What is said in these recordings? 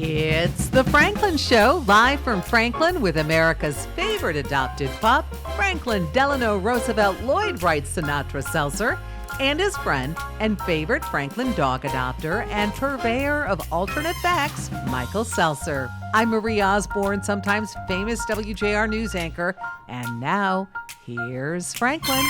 It's The Franklin Show, live from Franklin with America's favorite adopted pup, Franklin Delano Roosevelt Lloyd Wright Sinatra Seltzer, and his friend and favorite Franklin dog adopter and purveyor of alternate facts, Michael Seltzer. I'm Marie Osborne, sometimes famous WJR news anchor, and now here's Franklin.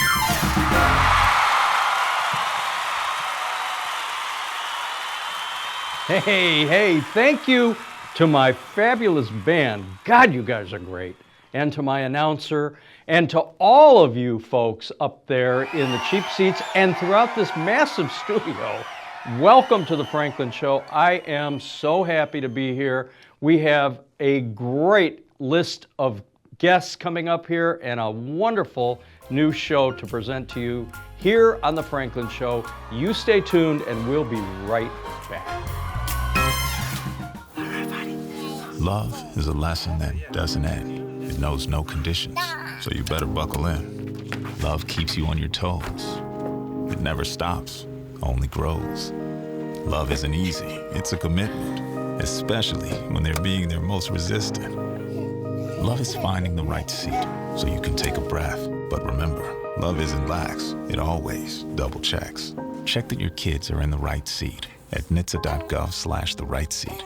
Hey, thank you to my fabulous band. God, you guys are great. And to my announcer, and to all of you folks up there in the cheap seats and throughout this massive studio. Welcome to the Franklin Show. I am so happy to be here. We have a great list of guests coming up here and a wonderful new show to present to you here on the Franklin Show. You stay tuned and we'll be right back. Love is a lesson that doesn't end. It knows no conditions, so you better buckle in. Love keeps you on your toes. It never stops, only grows. Love isn't easy, it's a commitment, especially when they're being their most resistant. Love is finding the right seat so you can take a breath. But remember, love isn't lax, it always double checks. Check that your kids are in the right seat at nhtsa.gov/the right seat.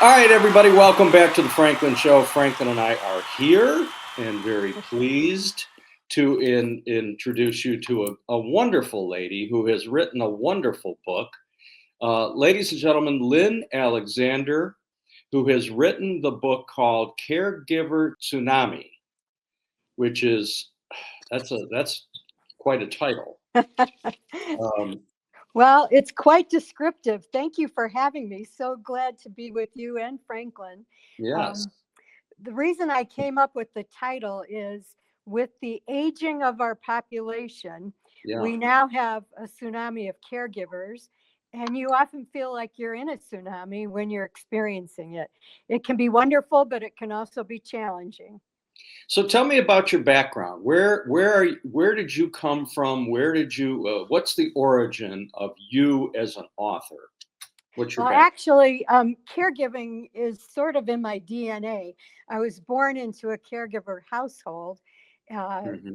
All right, everybody, welcome back to the Franklin Show. Franklin and I are here and very pleased to introduce you to a wonderful lady who has written a wonderful book. Ladies and gentlemen, Lynn Alexander, who has written the book called Caregiver Tsunami, which is, that's quite a title. Well, it's quite descriptive. Thank you for having me. So glad to be with you and Franklin. Yes. The reason I came up with the title is with the aging of our population, we now have a tsunami of caregivers, and you often feel like you're in a tsunami when you're experiencing it. It can be wonderful, but it can also be challenging. So tell me about your background. Where did you come from? What's the origin of you as an author? What's your background? Actually, caregiving is sort of in my DNA. I was born into a caregiver household,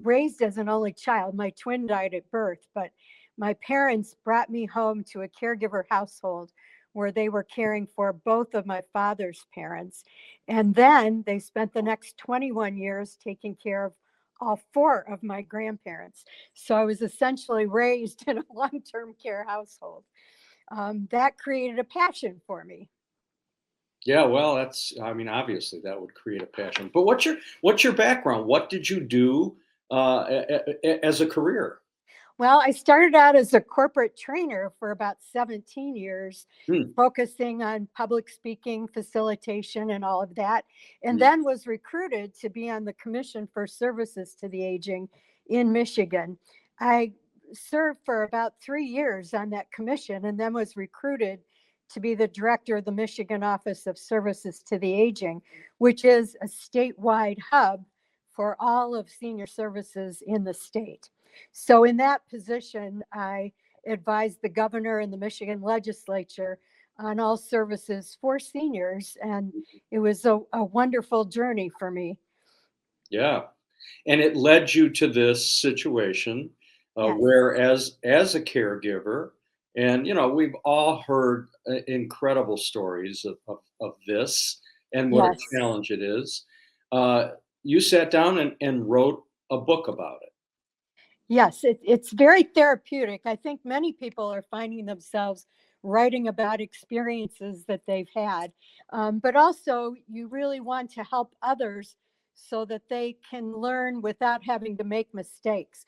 raised as an only child. My twin died at birth, but my parents brought me home to a caregiver household where they were caring for both of my father's parents. And then they spent the next 21 years taking care of all four of my grandparents. So I was essentially raised in a long-term care household. That created a passion for me. Yeah, well, obviously that would create a passion. But what's your background? What did you do as a career? Well, I started out as a corporate trainer for about 17 years, focusing on public speaking, facilitation, and all of that, and then was recruited to be on the Commission for Services to the Aging in Michigan. I served for about 3 years on that commission and then was recruited to be the director of the Michigan Office of Services to the Aging, which is a statewide hub for all of senior services in the state. So in that position, I advised the governor and the Michigan legislature on all services for seniors, and it was a wonderful journey for me. Yeah, and it led you to this situation where as a caregiver, and we've all heard incredible stories of this and what a challenge it is. You sat down and wrote a book about it. Yes, it's very therapeutic. I think many people are finding themselves writing about experiences that they've had, but also you really want to help others so that they can learn without having to make mistakes.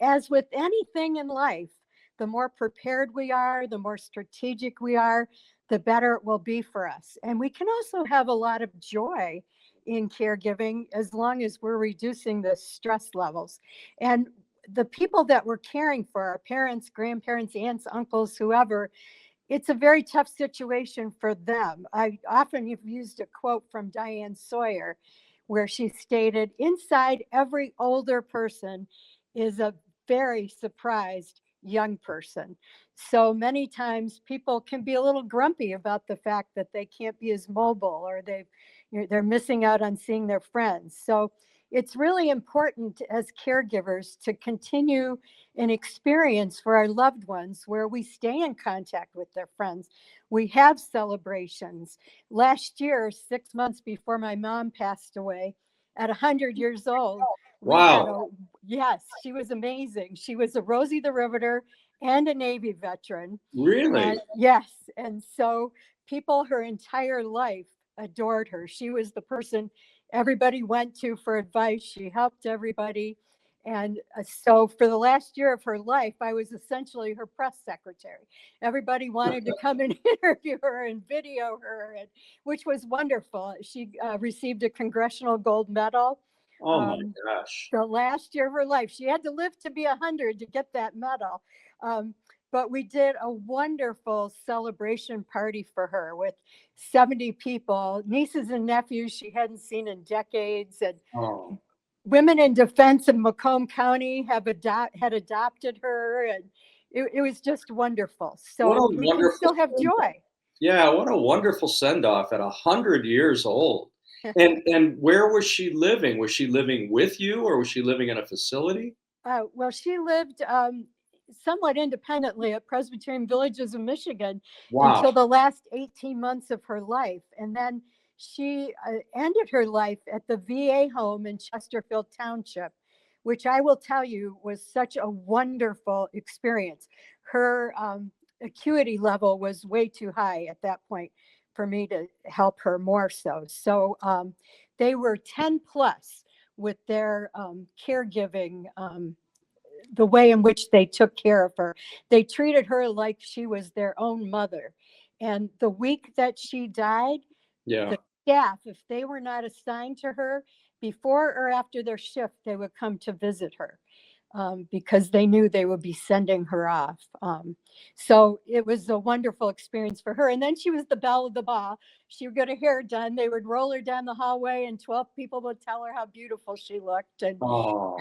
As with anything in life, the more prepared we are, the more strategic we are, the better it will be for us. And we can also have a lot of joy in caregiving as long as we're reducing the stress levels. And the people that we're caring for, our parents, grandparents, aunts, uncles, whoever, it's a very tough situation for them. I often have used a quote from Diane Sawyer where she stated, inside every older person is a very surprised young person. So many times people can be a little grumpy about the fact that they can't be as mobile, or they're missing out on seeing their friends. So it's really important as caregivers to continue an experience for our loved ones where we stay in contact with their friends. We have celebrations. Last year, 6 months before my mom passed away, at 100 years old, we had Wow. yes, she was amazing. She was a Rosie the Riveter and a Navy veteran. Really? And yes, and so people her entire life adored her. She was the person everybody went to for advice. She helped everybody. And so for the last year of her life, I was essentially her press secretary. Everybody wanted to come and interview her and video her, which was wonderful. She received a Congressional Gold Medal. Oh my gosh. The last year of her life. She had to live to be 100 to get that medal. But we did a wonderful celebration party for her with 70 people, nieces and nephews she hadn't seen in decades. And Oh, Women in Defense in Macomb County had adopted her. And it was just wonderful. what So a we can still wonderful have joy. Yeah, what a wonderful send off at 100 years old. And where was she living? Was she living with you, or was she living in a facility? Well, she lived somewhat independently at Presbyterian Villages of Michigan Wow. until the last 18 months of her life. And then she ended her life at the VA home in Chesterfield Township, which I will tell you was such a wonderful experience. Her acuity level was way too high at that point for me to help her more so. So they were 10 plus with their caregiving, the way in which they took care of her. They treated her like she was their own mother. And the week that she died, Yeah. the staff, if they were not assigned to her, before or after their shift, they would come to visit her. Because they knew they would be sending her off. So it was a wonderful experience for her. And then she was the belle of the ball. She would get her hair done. They would roll her down the hallway, and 12 people would tell her how beautiful she looked. Oh,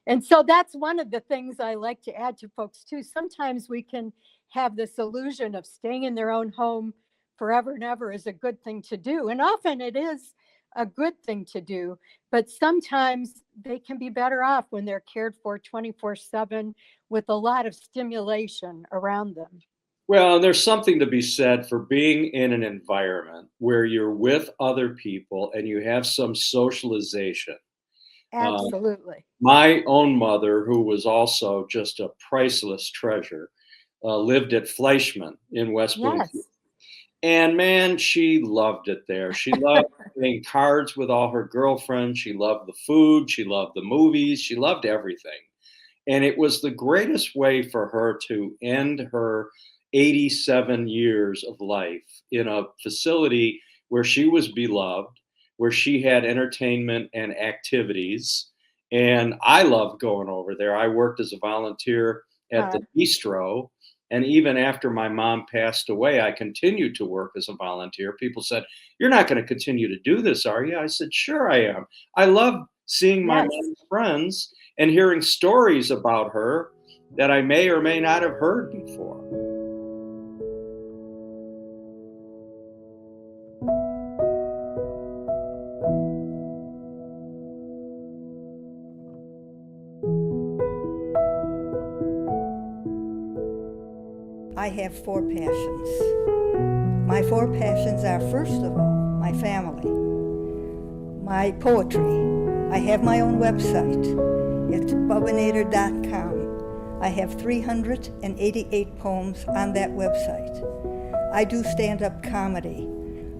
And so that's one of the things I like to add to folks too. Sometimes we can have this illusion of staying in their own home forever and ever is a good thing to do. And often it is a good thing to do, but sometimes they can be better off when they're cared for 24/7 with a lot of stimulation around them. well, there's something to be said for being in an environment where you're with other people and you have some socialization. Um, Absolutely. my own mother, who was also just a priceless treasure, lived at Fleischmann in West Yes. Bloomfield. And man, she loved it there. She loved playing cards with all her girlfriends. She loved the food. She loved the movies. She loved everything. And it was the greatest way for her to end her 87 years of life in a facility where she was beloved, where she had entertainment and activities. And I loved going over there. I worked as a volunteer at Uh, the bistro. And even after my mom passed away, I continued to work as a volunteer. People said, "You're not going to continue to do this, are you?" I said, "Sure, I am. I love seeing my yes. mom's friends and hearing stories about her that I may or may not have heard before." I have four passions. My four passions are, first of all, my family, my poetry. I have my own website. It's bubbinator.com. I have 388 poems on that website. I do stand-up comedy.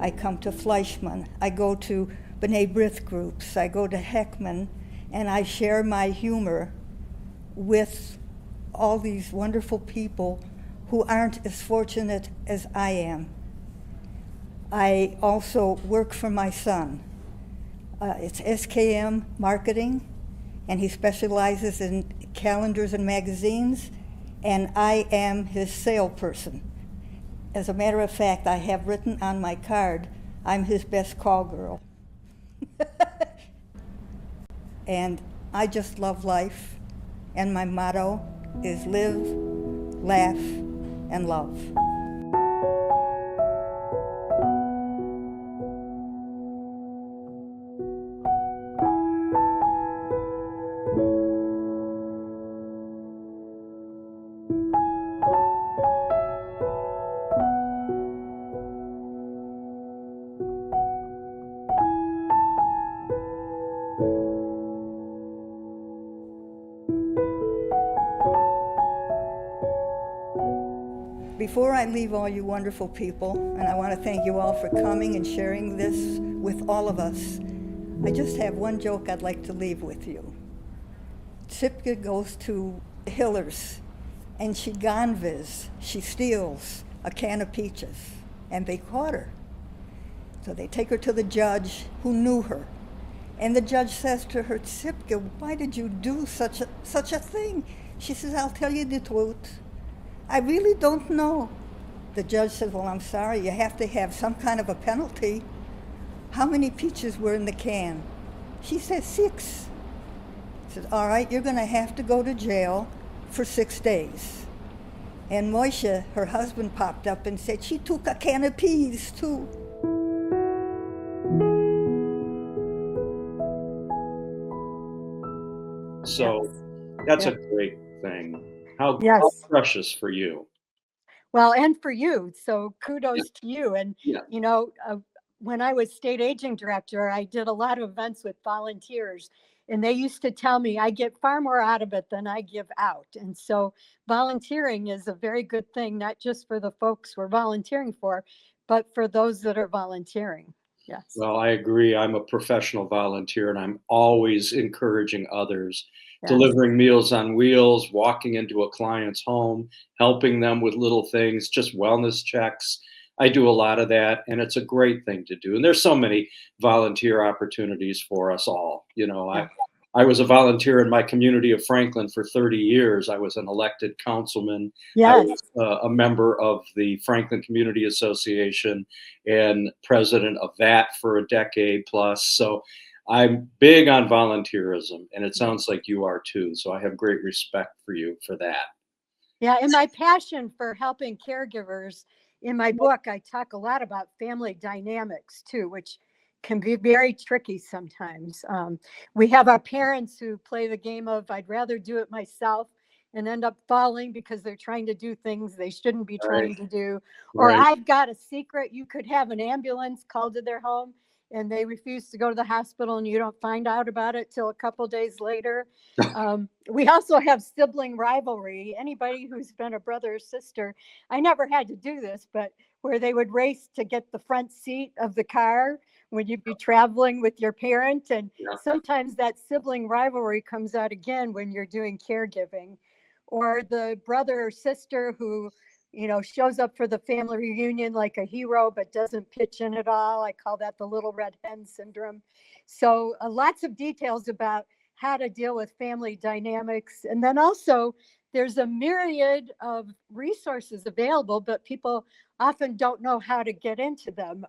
I come to Fleischmann. I go to B'nai B'rith groups. I go to Heckman, and I share my humor with all these wonderful people who aren't as fortunate as I am. I also work for my son. It's SKM Marketing, and he specializes in calendars and magazines, and I am his salesperson. As a matter of fact, I have written on my card, I'm his best call girl. And I just love life, and my motto is live, laugh, and love. Before I leave all you wonderful people, and I want to thank you all for coming and sharing this with all of us, I just have one joke I'd like to leave with you. Tsipka goes to Hiller's, and she ganves, she steals a can of peaches, and they caught her. So they take her to the judge who knew her. And the judge says to her, Tsipka, why did you do such a thing? She says, I'll tell you the truth. I really don't know. The judge says, well, I'm sorry, you have to have some kind of a penalty. How many peaches were in the can? She says 6. He says, all right, you're going to have to go to jail for 6 days. And Moishe, her husband, popped up and said, she took a can of peas too. So that's a great thing. How Yes. precious for you. Well, and for you. So kudos to you. And, Yeah. you know, when I was state aging director, I did a lot of events with volunteers. And they used to tell me I get far more out of it than I give out. And so volunteering is a very good thing, not just for the folks we're volunteering for, but for those that are volunteering. Yes. Well, I agree. I'm a professional volunteer, and I'm always encouraging others, Yes. delivering Meals on Wheels, walking into a client's home, helping them with little things, just wellness checks. I do a lot of that, and it's a great thing to do. And there's so many volunteer opportunities for us all. You know, I was a volunteer in my community of Franklin for 30 years. I was an elected councilman. I Yes. was a member of the Franklin Community Association and president of that for a decade plus. So I'm big on volunteerism, and it sounds like you are too. So I have great respect for you for that. Yeah, and my passion for helping caregivers, in my book, I talk a lot about family dynamics too, which can be very tricky sometimes. We have our parents who play the game of I'd rather do it myself and end up falling because they're trying to do things they shouldn't be trying to do. Or Right. I've got a secret. You could have an ambulance called to their home and they refuse to go to the hospital and you don't find out about it till a couple days later. We also have sibling rivalry. Anybody who's been a brother or sister, I never had to do this, but where they would race to get the front seat of the car when you'd be traveling with your parent. And Yeah. sometimes that sibling rivalry comes out again when you're doing caregiving. Or the brother or sister who, you know, shows up for the family reunion like a hero, but doesn't pitch in at all. I call that the little red hen syndrome. So lots of details about how to deal with family dynamics. And then also there's a myriad of resources available, but people often don't know how to get into them.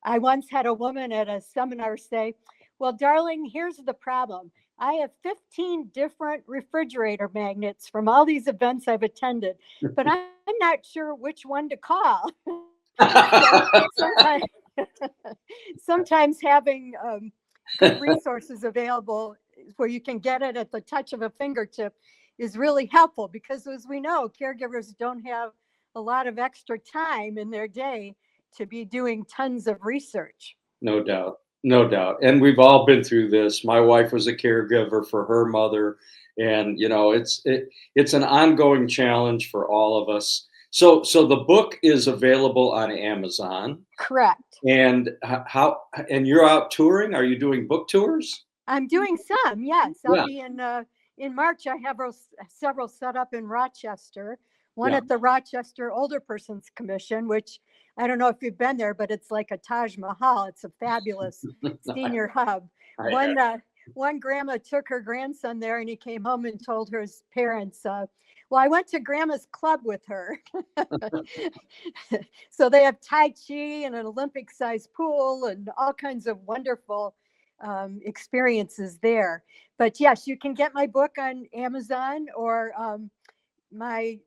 I once had a woman at a seminar say, well, darling, here's the problem. I have 15 different refrigerator magnets from all these events I've attended, but I'm not sure which one to call. sometimes, sometimes having good resources available where you can get it at the touch of a fingertip is really helpful because, as we know, caregivers don't have a lot of extra time in their day to be doing tons of research. No doubt. No doubt. And we've all been through this. My wife was a caregiver for her mother. And, you know, it's an ongoing challenge for all of us. So the book is available on Amazon. Correct. And and you're out touring? Are you doing book tours? I'm doing some, yes. I'll Yeah. be in March. I have several set up in Rochester. One Yeah. at the Rochester Older Persons Commission, which I don't know if you've been there, but it's like a Taj Mahal. It's a fabulous senior hub. One grandma took her grandson there and he came home and told her his parents, well, I went to grandma's club with her. So they have Tai Chi and an Olympic sized pool and all kinds of wonderful experiences there. But yes, you can get my book on Amazon, or my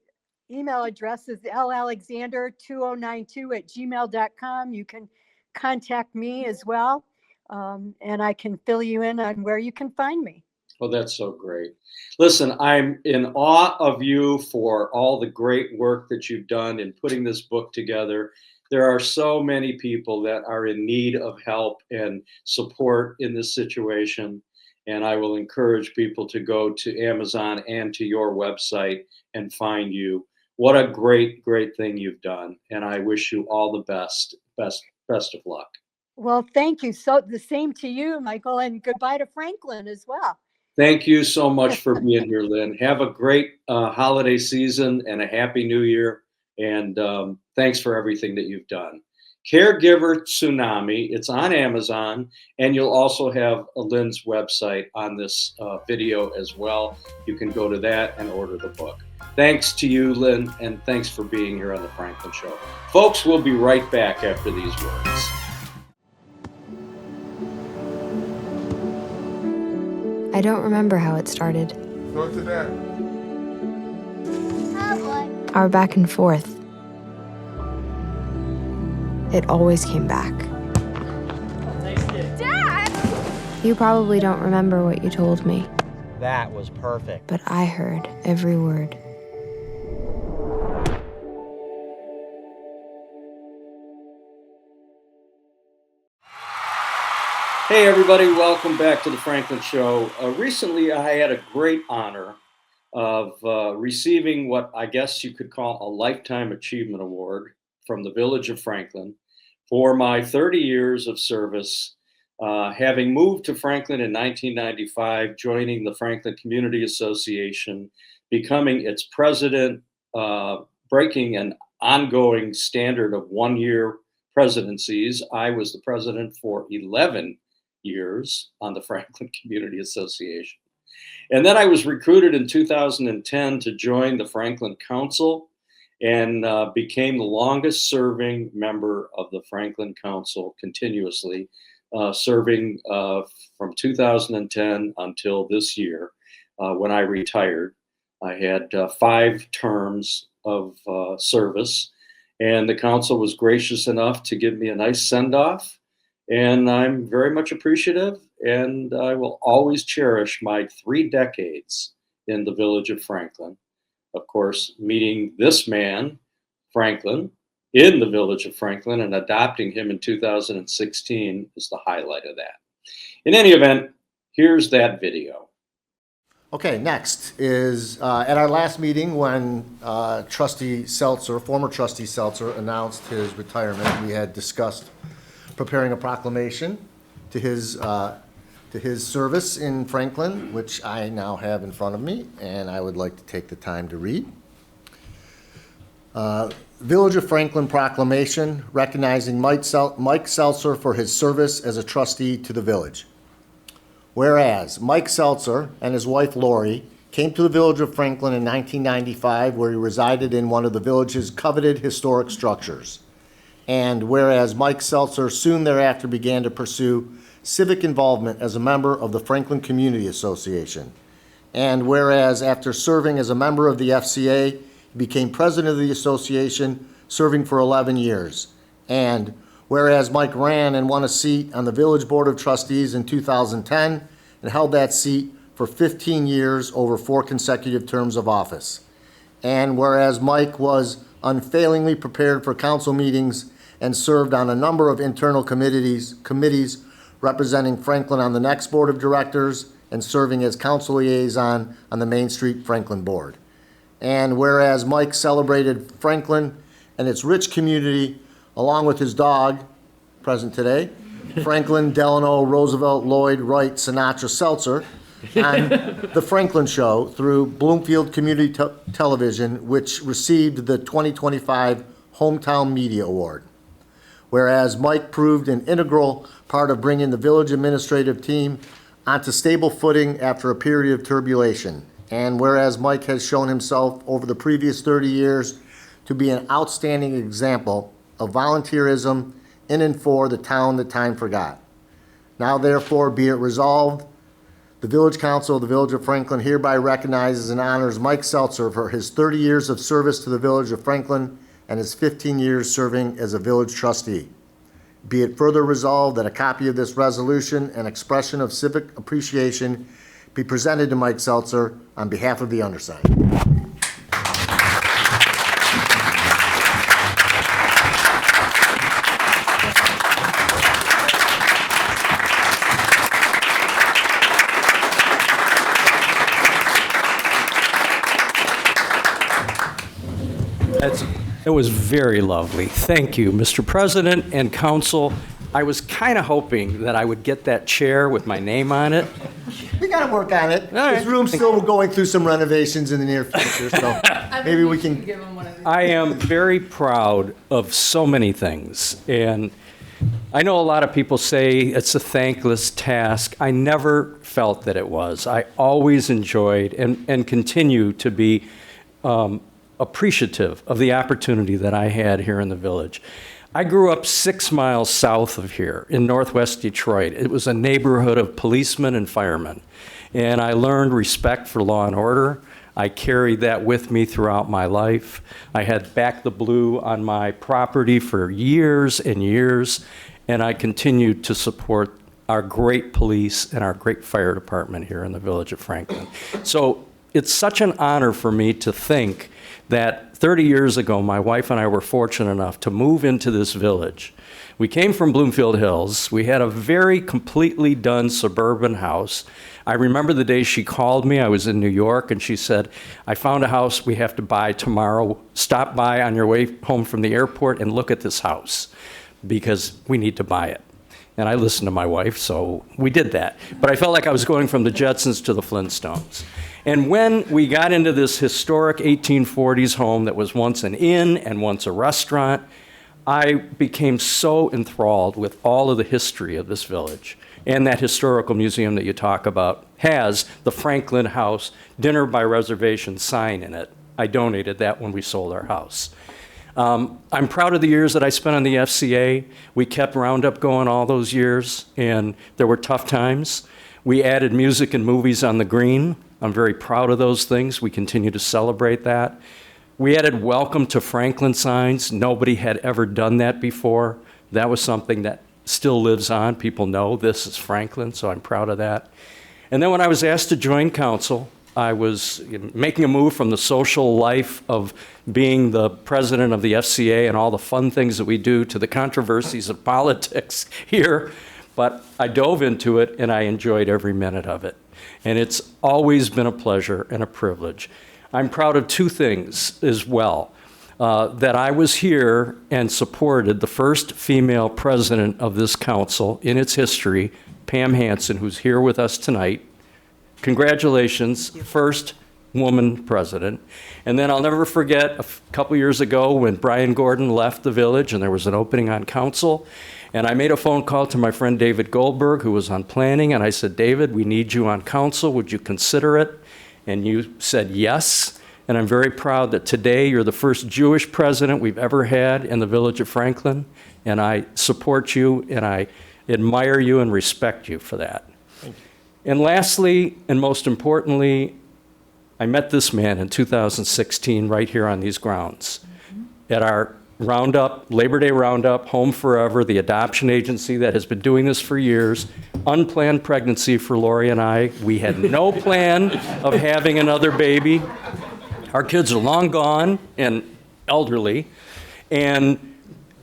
email address is lalexander2092@gmail.com. You can contact me as well, and I can fill you in on where you can find me. Oh, that's so great. Listen, I'm in awe of you for all the great work that you've done in putting this book together. There are so many people that are in need of help and support in this situation. And I will encourage people to go to Amazon and to your website and find you. What a great, great thing you've done. And I wish you all the best, best of luck. Well, thank you. So the same to you, Michael, and goodbye to Franklin as well. Thank you so much for being here, Lynn. Have a great holiday season and a happy new year. And thanks for everything that you've done. Caregiver Tsunami, it's on Amazon, and you'll also have Lynn's website on this video as well. You can go to that and order the book. Thanks to you, Lynn, and thanks for being here on The Franklin Show. Folks, we'll be right back after these words. I don't remember how it started. Go to that. Our back and forth. It always came back. Dad! You probably don't remember what you told me, That was perfect. but I heard every word. Hey, everybody, welcome back to The Franklin Show. Recently, I had a great honor of receiving what I guess you could call a Lifetime Achievement Award from the Village of Franklin for my 30 years of service, having moved to Franklin in 1995, joining the Franklin Community Association, becoming its president, breaking an ongoing standard of one-year presidencies. I was the president for 11 years on the Franklin Community Association. And then I was recruited in 2010 to join the Franklin Council and became the longest serving member of the Franklin Council continuously, serving from 2010 until this year when I retired. I had 5 terms of service, and the council was gracious enough to give me a nice send-off. And I'm very much appreciative, and I will always cherish my 3 decades in the Village of Franklin. Of course, meeting this man, Franklin, in the Village of Franklin and adopting him in 2016 is the highlight of that. In any event, here's that video. Okay, next is at our last meeting when Trustee Seltzer, former Trustee Seltzer, announced his retirement, we had discussed preparing a proclamation to his service in Franklin, which I now have in front of me, and I would like to take the time to read. Village of Franklin Proclamation recognizing Mike Seltzer for his service as a trustee to the village. Whereas Mike Seltzer and his wife Lori came to the Village of Franklin in 1995, where he resided in one of the village's coveted historic structures. And whereas Mike Seltzer soon thereafter began to pursue civic involvement as a member of the Franklin Community Association. And whereas after serving as a member of the FCA, he became president of the association, serving for 11 years. And whereas Mike ran and won a seat on the Village Board of Trustees in 2010 and held that seat for 15 years over 4 consecutive terms of office. And whereas Mike was unfailingly prepared for council meetings and served on a number of internal committees representing Franklin on the next board of directors and serving as council liaison on the Main Street Franklin board. And whereas Mike celebrated Franklin and its rich community along with his dog, present today, Franklin Delano Roosevelt Lloyd Wright Sinatra Seltzer, on The Franklin Show through Bloomfield Community Television, which received the 2025 Hometown Media Award. Whereas Mike proved an integral part of bringing the village administrative team onto stable footing after a period of turbulation. And whereas Mike has shown himself over the previous 30 years to be an outstanding example of volunteerism in and for the town that time forgot. Now therefore be it resolved The Village Council of the Village of Franklin hereby recognizes and honors Mike Seltzer for his 30 years of service to the Village of Franklin and his 15 years serving as a village trustee. Be it further resolved that a copy of this resolution and expression of civic appreciation be presented to Mike Seltzer on behalf of the undersigned. It was very lovely. Thank you, Mr. President and Council. I was kind of hoping that I would get that chair with my name on it. We got to work on it. All right. This room's still going through some renovations in the near future, so maybe we can. I am very proud of so many things, and I know a lot of people say it's a thankless task. I never felt that it was. I always enjoyed and continue to be appreciative of the opportunity that I had here in the village. I grew up 6 miles south of here in northwest Detroit. It was a neighborhood of policemen and firemen, and I learned respect for law and order. I carried that with me throughout my life. I had Back the Blue on my property for years and years, and I continued to support our great police and our great fire department here in the village of Franklin. So it's such an honor for me to think that 30 years ago, my wife and I were fortunate enough to move into this village. We came from Bloomfield Hills. We had a very completely done suburban house. I remember the day she called me. I was in New York, and she said, I found a house we have to buy tomorrow. Stop by on your way home from the airport and look at this house because we need to buy it. And I listened to my wife, so we did that. But I felt like I was going from the Jetsons to the Flintstones. And when we got into this historic 1840s home that was once an inn and once a restaurant, I became so enthralled with all of the history of this village. And that historical museum that you talk about has the Franklin House dinner by reservation sign in it. I donated that when we sold our house. I'm proud of the years that I spent on the FCA. We kept Roundup going all those years, and there were tough times. We added music and movies on the green. I'm very proud of those things. We continue to celebrate that. We added welcome to Franklin signs. Nobody had ever done that before. That was something that still lives on. People know this is Franklin, so I'm proud of that. And then when I was asked to join council, I was making a move from the social life of being the president of the FCA and all the fun things that we do to the controversies of politics here. But I dove into it, and I enjoyed every minute of it. And it's always been a pleasure and a privilege. I'm proud of two things as well. That I was here and supported the first female president of this council in its history, Pam Hansen, who's here with us tonight. Congratulations, first woman president. And then I'll never forget a couple years ago when Brian Gordon left the village and there was an opening on council. And I made a phone call to my friend David Goldberg, who was on planning, and I said, David, we need you on council. Would you consider it? And you said yes. And I'm very proud that today you're the first Jewish president we've ever had in the village of Franklin. And I support you, and I admire you and respect you for that. Thank you. And lastly, and most importantly, I met this man in 2016 right here on these grounds at our Roundup, Labor Day Roundup, Home Forever, the adoption agency that has been doing this for years. Unplanned pregnancy for Lori and I. We had no plan of having another baby. Our kids are long gone and elderly. And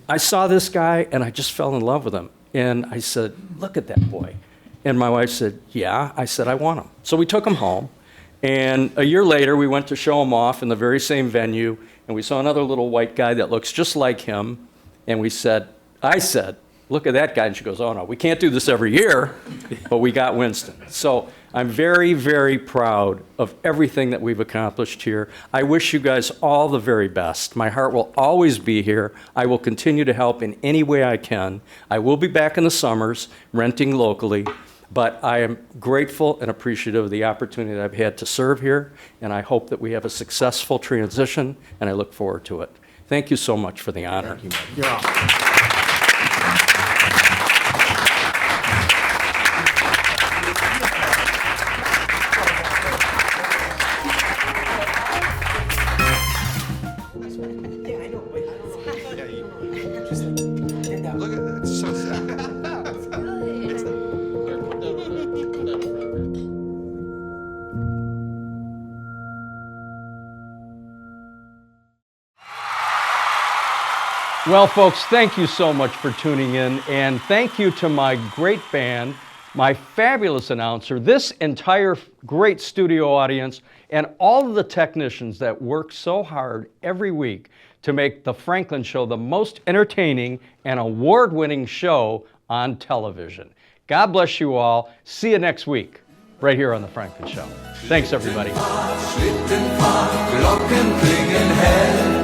I saw this guy and I just fell in love with him. And I said, look at that boy. And my wife said, yeah. I said, I want him. So we took him home. And a year later, we went to show him off in the very same venue. And we saw another little white guy that looks just like him. And I said, look at that guy. And she goes, oh no, we can't do this every year. But we got Winston. So I'm very, very proud of everything that we've accomplished here. I wish you guys all the very best. My heart will always be here. I will continue to help in any way I can. I will be back in the summers, renting locally. But I am grateful and appreciative of the opportunity that I've had to serve here, and I hope that we have a successful transition, and I look forward to it. Thank you so much for the honor. Thank you, Mike. Well, folks, thank you so much for tuning in, and thank you to my great band, my fabulous announcer, this entire great studio audience, and all of the technicians that work so hard every week to make The Franklin Show the most entertaining and award-winning show on television. God bless you all. See you next week, right here on The Franklin Show. Thanks, everybody. Glocken klingen hell.